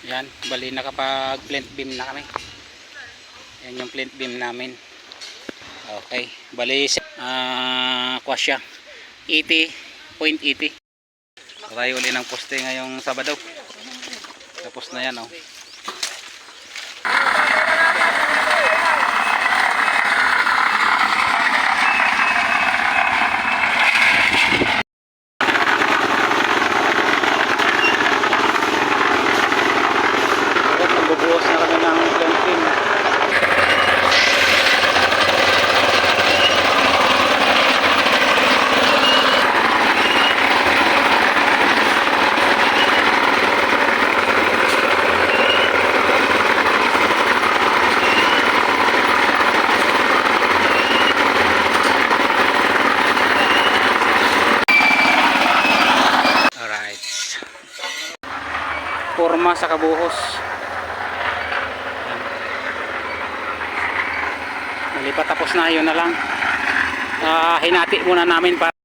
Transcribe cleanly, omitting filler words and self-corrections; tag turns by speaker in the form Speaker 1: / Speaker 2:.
Speaker 1: Yan, bali nakapag plant beam na kami. Yan yung plant beam namin. Okay, bali kuha siya 80.80. Tayo uli ng poste ngayong Sabado. Tapos na yan, oh. Magbubuhos na kami ng plant beam. Forma sa kabuhos. Malipat, tapos na, yun na lang. Hinati muna namin para